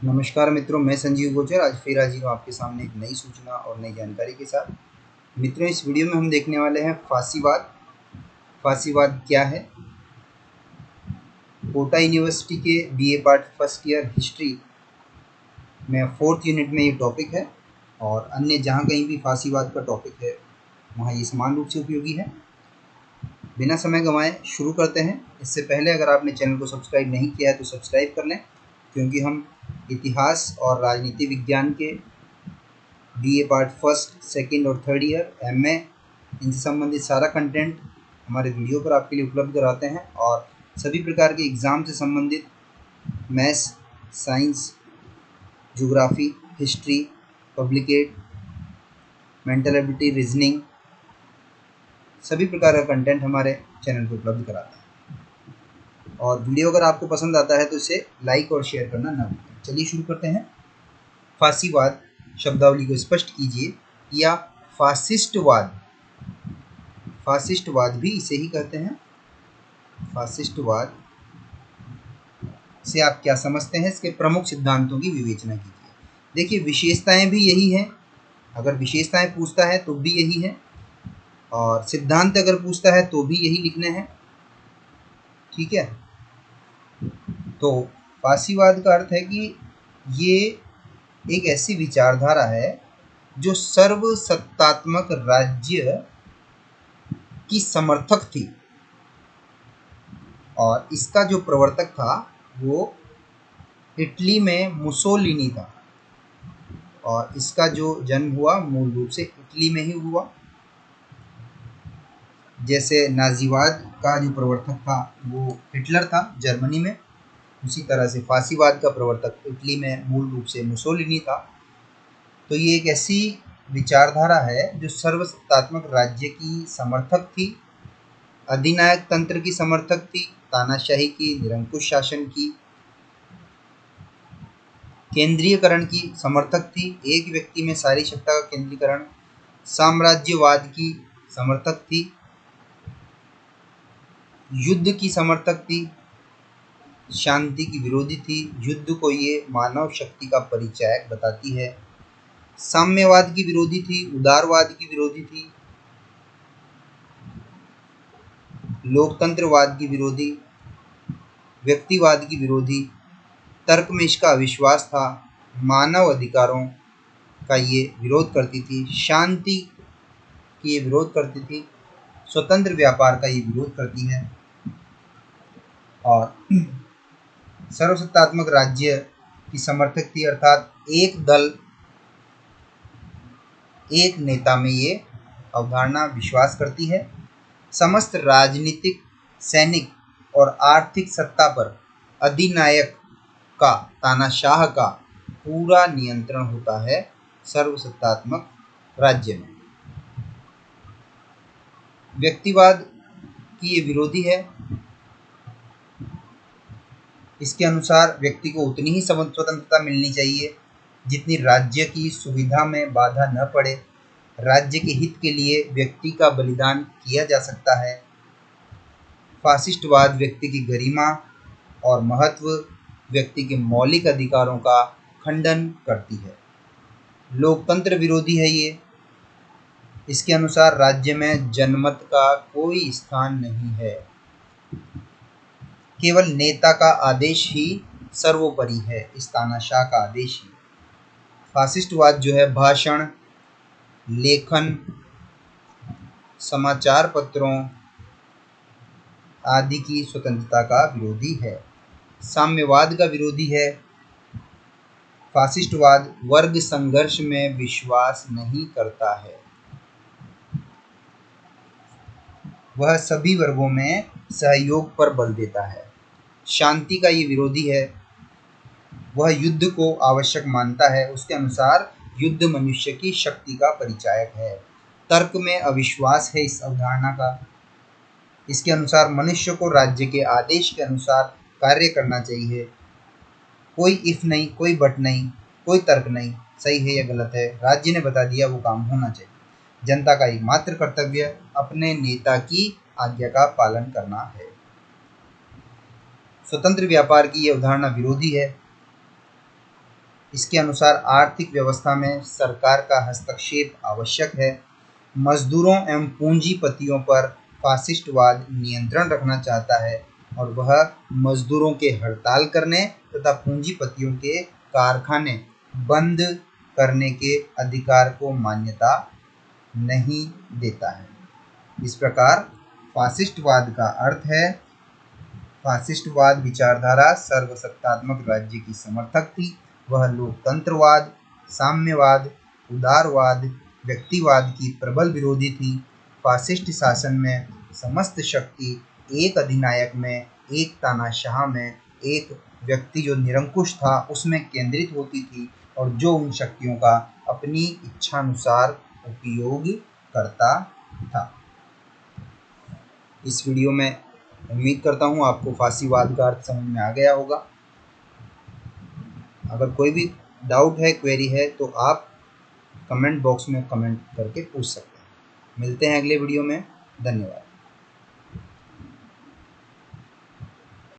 नमस्कार मित्रों, मैं संजीव गोचर आज फिर हाजिर हूँ आपके सामने एक नई सूचना और नई जानकारी के साथ। मित्रों, इस वीडियो में हम देखने वाले हैं फांसीवाद। फांसीवाद क्या है? कोटा यूनिवर्सिटी के BA part first year history में 4th यूनिट में ये टॉपिक है और अन्य जहाँ कहीं भी फांसीवाद का टॉपिक है वहाँ ये समान रूप से उपयोगी है। बिना समय गंवाए शुरू करते हैं। इससे पहले अगर आपने चैनल को सब्सक्राइब नहीं किया है तो सब्सक्राइब कर लें, क्योंकि हम इतिहास और राजनीति विज्ञान के बीए पार्ट फर्स्ट, सेकंड और थर्ड ईयर, एमए, इनसे संबंधित सारा कंटेंट हमारे वीडियो पर आपके लिए उपलब्ध कराते हैं और सभी प्रकार के एग्ज़ाम से संबंधित मैथ्स, साइंस, ज्योग्राफी, हिस्ट्री, पब्लिकेट, मेंटल एबिलिटी, रीजनिंग, सभी प्रकार का कंटेंट हमारे चैनल पर उपलब्ध कराते हैं। और वीडियो अगर आपको पसंद आता है तो इसे लाइक और शेयर करना ना भूलें। चलिए शुरू करते हैं। फांसीवाद शब्दावली को स्पष्ट कीजिए या फासिस्टवाद। फासिस्टवाद भी इसे ही कहते हैं। फासिस्टवाद से आप क्या समझते हैं? इसके प्रमुख सिद्धांतों की विवेचना कीजिए। देखिए, विशेषताएं भी यही हैं। अगर विशेषताएं पूछता है तो भी यही है, और सिद्धांत अगर पूछता है तो भी यही लिखने हैं। ठीक है, तो फासीवाद का अर्थ है कि ये एक ऐसी विचारधारा है जो सर्वसत्तात्मक राज्य की समर्थक थी, और इसका जो प्रवर्तक था वो इटली में मुसोलिनी था, और इसका जो जन्म हुआ मूल रूप से इटली में ही हुआ। जैसे नाजीवाद का जो प्रवर्तक था वो हिटलर था जर्मनी में, उसी तरह से फासीवाद का प्रवर्तक इटली में मूल रूप से मुसोलिनी था। तो ये एक ऐसी विचारधारा है जो सर्वसत्तात्मक राज्य की समर्थक थी, अधिनायक तंत्र की समर्थक थी, तानाशाही की, निरंकुश शासन की, केंद्रीयकरण की समर्थक थी, एक व्यक्ति में सारी सत्ता का केंद्रीकरण, साम्राज्यवाद की समर्थक थी, युद्ध की समर्थक थी, शांति की विरोधी थी। युद्ध को ये मानव शक्ति का परिचायक बताती है। साम्यवाद की विरोधी थी, उदारवाद की विरोधी थी, लोकतंत्रवाद की विरोधी, व्यक्तिवाद की विरोधी, तर्क में इसका अविश्वास था, मानव अधिकारों का ये विरोध करती थी, शांति की ये विरोध करती थी, स्वतंत्र व्यापार का ये विरोध करती है, और सर्वसत्तात्मक राज्य की समर्थक थी। अर्थात एक दल, एक नेता में ये अवधारणा विश्वास करती है। समस्त राजनीतिक, सैनिक और आर्थिक सत्ता पर अधिनायक का, तानाशाह का पूरा नियंत्रण होता है सर्वसत्तात्मक राज्य में। व्यक्तिवाद की ये विरोधी है। इसके अनुसार व्यक्ति को उतनी ही स्वतंत्रता मिलनी चाहिए जितनी राज्य की सुविधा में बाधा न पड़े। राज्य के हित के लिए व्यक्ति का बलिदान किया जा सकता है। फासिस्टवाद व्यक्ति की गरिमा और महत्व, व्यक्ति के मौलिक अधिकारों का खंडन करती है। लोकतंत्र विरोधी है ये। इसके अनुसार राज्य में जनमत का कोई स्थान नहीं है, केवल नेता का आदेश ही सर्वोपरि है, इस तानाशाह का आदेश ही। फासिस्टवाद जो है भाषण, लेखन, समाचार पत्रों आदि की स्वतंत्रता का विरोधी है। साम्यवाद का विरोधी है। फासिस्टवाद वर्ग संघर्ष में विश्वास नहीं करता है, वह सभी वर्गों में सहयोग पर बल देता है। शांति का ये विरोधी है। वह युद्ध को आवश्यक मानता है। उसके अनुसार युद्ध मनुष्य की शक्ति का परिचायक है। तर्क में अविश्वास है इस अवधारणा का। इसके अनुसार मनुष्य को राज्य के आदेश के अनुसार कार्य करना चाहिए। कोई इफ नहीं, कोई बट नहीं, कोई तर्क नहीं, सही है या गलत है, राज्य ने बता दिया वो काम होना चाहिए। जनता का एकमात्र कर्तव्य अपने नेता की आज्ञा का पालन करना है। स्वतंत्र व्यापार की यह अवधारणा विरोधी है। इसके अनुसार आर्थिक व्यवस्था में सरकार का हस्तक्षेप आवश्यक है। मजदूरों एवं पूंजीपतियों पर फासिस्टवाद नियंत्रण रखना चाहता है और वह मजदूरों के हड़ताल करने तथा पूंजीपतियों के कारखाने बंद करने के अधिकार को मान्यता नहीं देता है। इस प्रकार फासिस्टवाद का अर्थ है, फासिस्टवाद विचारधारा सर्वसत्तात्मक राज्य की समर्थक थी। वह लोकतंत्रवाद, साम्यवाद, उदारवाद, व्यक्तिवाद की प्रबल विरोधी थी। फासिस्ट शासन में समस्त शक्ति एक अधिनायक में, एक तानाशाह में, एक व्यक्ति जो निरंकुश था उसमें केंद्रित होती थी और जो उन शक्तियों का अपनी इच्छानुसार उपयोग करता था। इस वीडियो में उम्मीद करता हूँ आपको फासीवाद का अर्थ समझ में आ गया होगा। अगर कोई भी डाउट है, क्वेरी है, तो आप कमेंट बॉक्स में कमेंट करके पूछ सकते हैं। मिलते हैं अगले वीडियो में। धन्यवाद।